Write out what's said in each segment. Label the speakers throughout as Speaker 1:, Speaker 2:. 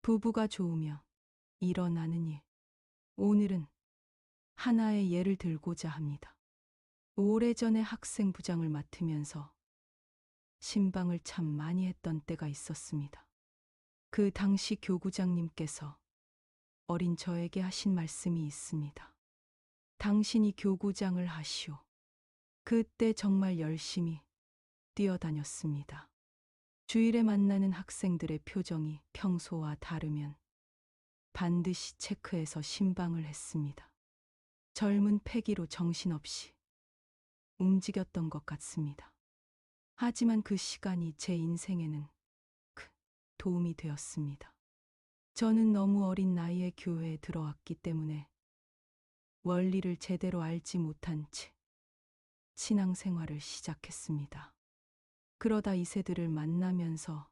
Speaker 1: 부부가 좋으며 일어나는 일. 오늘은 하나의 예를 들고자 합니다. 오래전에 학생부장을 맡으면서 신방을 참 많이 했던 때가 있었습니다. 그 당시 교구장님께서 어린 저에게 하신 말씀이 있습니다. 당신이 교구장을 하시오. 그때 정말 열심히 뛰어다녔습니다. 주일에 만나는 학생들의 표정이 평소와 다르면 반드시 체크해서 신방을 했습니다. 젊은 패기로 정신없이 움직였던 것 같습니다. 하지만 그 시간이 제 인생에는 큰 도움이 되었습니다. 저는 너무 어린 나이에 교회에 들어왔기 때문에 원리를 제대로 알지 못한 채 신앙생활을 시작했습니다. 그러다 이세들을 만나면서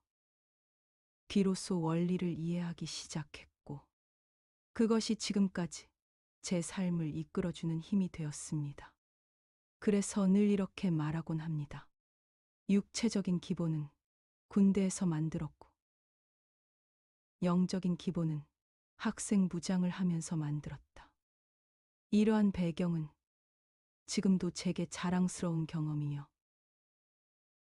Speaker 1: 비로소 원리를 이해하기 시작했고, 그것이 지금까지 제 삶을 이끌어주는 힘이 되었습니다. 그래서 늘 이렇게 말하곤 합니다. 육체적인 기본은 군대에서 만들었고, 영적인 기본은 학생부장을 하면서 만들었다. 이러한 배경은 지금도 제게 자랑스러운 경험이며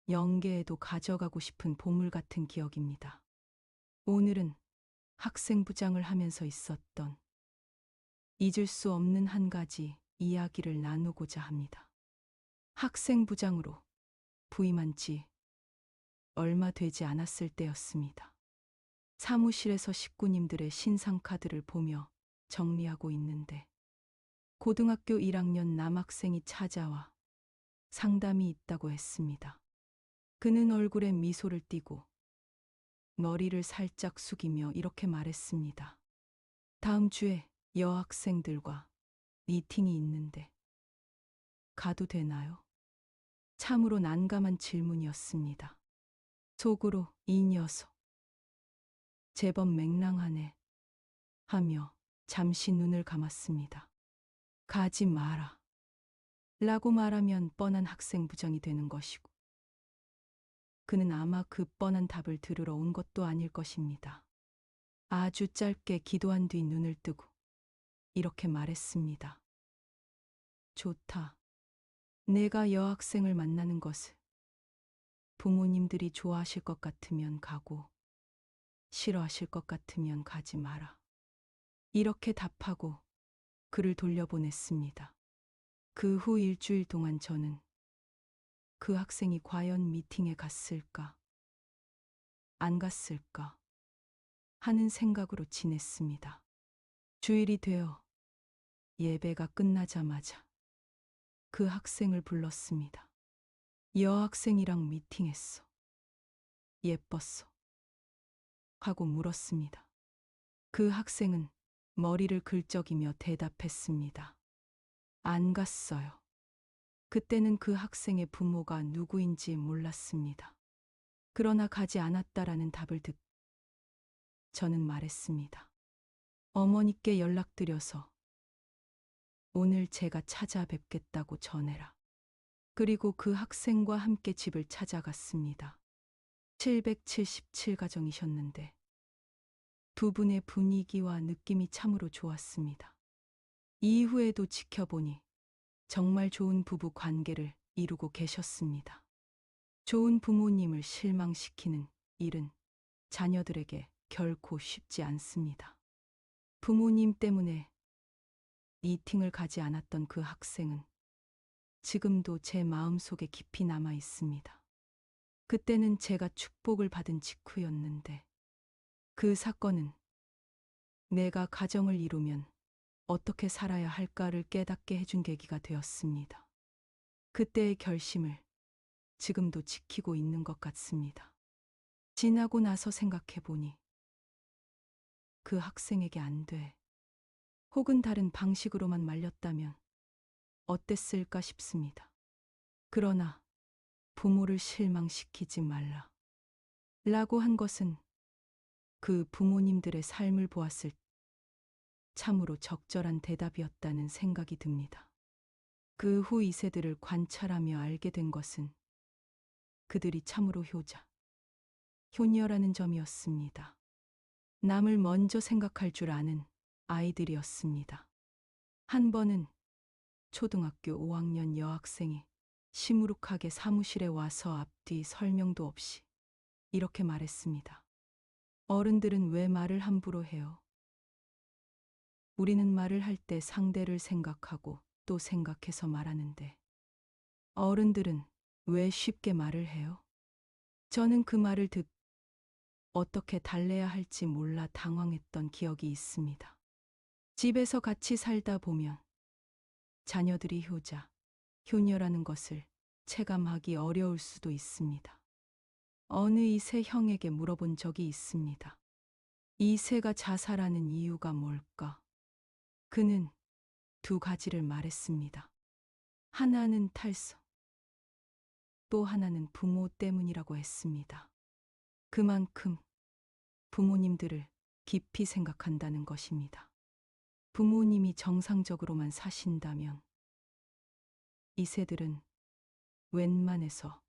Speaker 1: 영계에도 가져가고 싶은 보물 같은 기억입니다. 오늘은 학생부장을 하면서 있었던 잊을 수 없는 한 가지 이야기를 나누고자 합니다. 학생부장으로 부임한 지 얼마 되지 않았을 때였습니다. 사무실에서 식구님들의 신상카드를 보며 정리하고 있는데 고등학교 1학년 남학생이 찾아와 상담이 있다고 했습니다. 그는 얼굴에 미소를 띠고 머리를 살짝 숙이며 이렇게 말했습니다. 다음 주에 여학생들과 미팅이 있는데 가도 되나요? 참으로 난감한 질문이었습니다. 속으로 이 녀석 제법 맹랑하네 하며 잠시 눈을 감았습니다. 가지 마라 라고 말하면 뻔한 학생부장이 되는 것이고, 그는 아마 그 뻔한 답을 들으러 온 것도 아닐 것입니다. 아주 짧게 기도한 뒤 눈을 뜨고 이렇게 말했습니다. 좋다. 내가 여학생을 만나는 것을 부모님들이 좋아하실 것 같으면 가고 싫어하실 것 같으면 가지 마라. 이렇게 답하고 그를 돌려보냈습니다. 그 후 일주일 동안 저는 그 학생이 과연 미팅에 갔을까, 안 갔을까 하는 생각으로 지냈습니다. 주일이 되어 예배가 끝나자마자 그 학생을 불렀습니다. 여학생이랑 미팅했어. 예뻤어. 하고 물었습니다. 그 학생은 머리를 긁적이며 대답했습니다. 안 갔어요. 그때는 그 학생의 부모가 누구인지 몰랐습니다. 그러나 가지 않았다라는 답을 듣고 저는 말했습니다. 어머니께 연락드려서 오늘 제가 찾아뵙겠다고 전해라. 그리고 그 학생과 함께 집을 찾아갔습니다. 777가정이셨는데 두 분의 분위기와 느낌이 참으로 좋았습니다. 이후에도 지켜보니 정말 좋은 부부 관계를 이루고 계셨습니다. 좋은 부모님을 실망시키는 일은 자녀들에게 결코 쉽지 않습니다. 부모님 때문에 미팅을 가지 않았던 그 학생은 지금도 제 마음속에 깊이 남아 있습니다. 그때는 제가 축복을 받은 직후였는데 그 사건은 내가 가정을 이루면 어떻게 살아야 할까를 깨닫게 해준 계기가 되었습니다. 그때의 결심을 지금도 지키고 있는 것 같습니다. 지나고 나서 생각해 보니 그 학생에게 안 돼, 혹은 다른 방식으로만 말렸다면 어땠을까 싶습니다. 그러나 부모를 실망시키지 말라 라고 한 것은 그 부모님들의 삶을 보았을 때 참으로 적절한 대답이었다는 생각이 듭니다. 그 후 이세들을 관찰하며 알게 된 것은 그들이 참으로 효녀라는 점이었습니다. 남을 먼저 생각할 줄 아는 아이들이었습니다. 한 번은 초등학교 5학년 여학생이 시무룩하게 사무실에 와서 앞뒤 설명도 없이 이렇게 말했습니다. 어른들은 왜 말을 함부로 해요? 우리는 말을 할 때 상대를 생각하고 또 생각해서 말하는데 어른들은 왜 쉽게 말을 해요? 저는 그 말을 듣고 어떻게 달래야 할지 몰라 당황했던 기억이 있습니다. 집에서 같이 살다 보면 자녀들이 효자, 효녀라는 것을 체감하기 어려울 수도 있습니다. 어느 이세 형에게 물어본 적이 있습니다. 이세가 자살하는 이유가 뭘까? 그는 두 가지를 말했습니다. 하나는 탈선, 또 하나는 부모 때문이라고 했습니다. 그만큼 부모님들을 깊이 생각한다는 것입니다. 부모님이 정상적으로만 사신다면 이세들은 웬만해서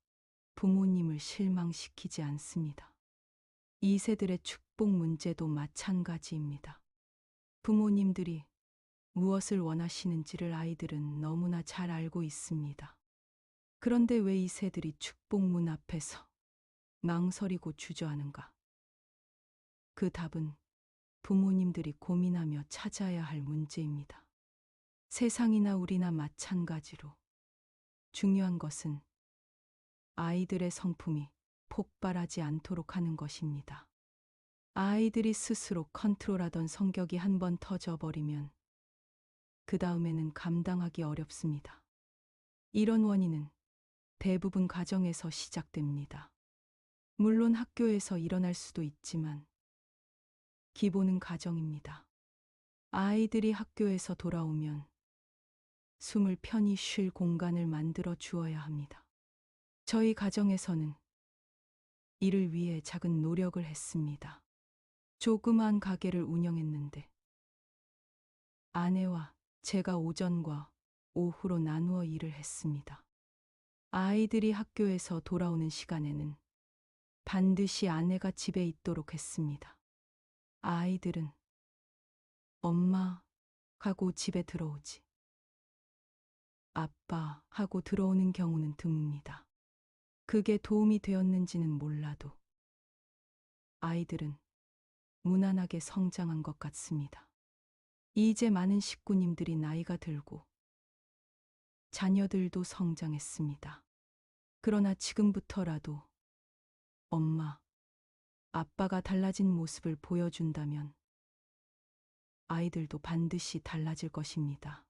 Speaker 1: 부모님을 실망시키지 않습니다. 이세들의 축복 문제도 마찬가지입니다. 부모님들이 무엇을 원하시는지를 아이들은 너무나 잘 알고 있습니다. 그런데 왜 이세들이 축복문 앞에서 망설이고 주저하는가? 그 답은 부모님들이 고민하며 찾아야 할 문제입니다. 세상이나 우리나 마찬가지로 중요한 것은 아이들의 성품이 폭발하지 않도록 하는 것입니다. 아이들이 스스로 컨트롤하던 성격이 한번 터져버리면 그 다음에는 감당하기 어렵습니다. 이런 원인은 대부분 가정에서 시작됩니다. 물론 학교에서 일어날 수도 있지만 기본은 가정입니다. 아이들이 학교에서 돌아오면 숨을 편히 쉴 공간을 만들어 주어야 합니다. 저희 가정에서는 이를 위해 작은 노력을 했습니다. 조그만 가게를 운영했는데 아내와 제가 오전과 오후로 나누어 일을 했습니다. 아이들이 학교에서 돌아오는 시간에는 반드시 아내가 집에 있도록 했습니다. 아이들은 엄마 하고 집에 들어오지 아빠 하고 들어오는 경우는 드뭅니다. 그게 도움이 되었는지는 몰라도 아이들은 무난하게 성장한 것 같습니다. 이제 많은 식구님들이 나이가 들고 자녀들도 성장했습니다. 그러나 지금부터라도 엄마, 아빠가 달라진 모습을 보여준다면 아이들도 반드시 달라질 것입니다.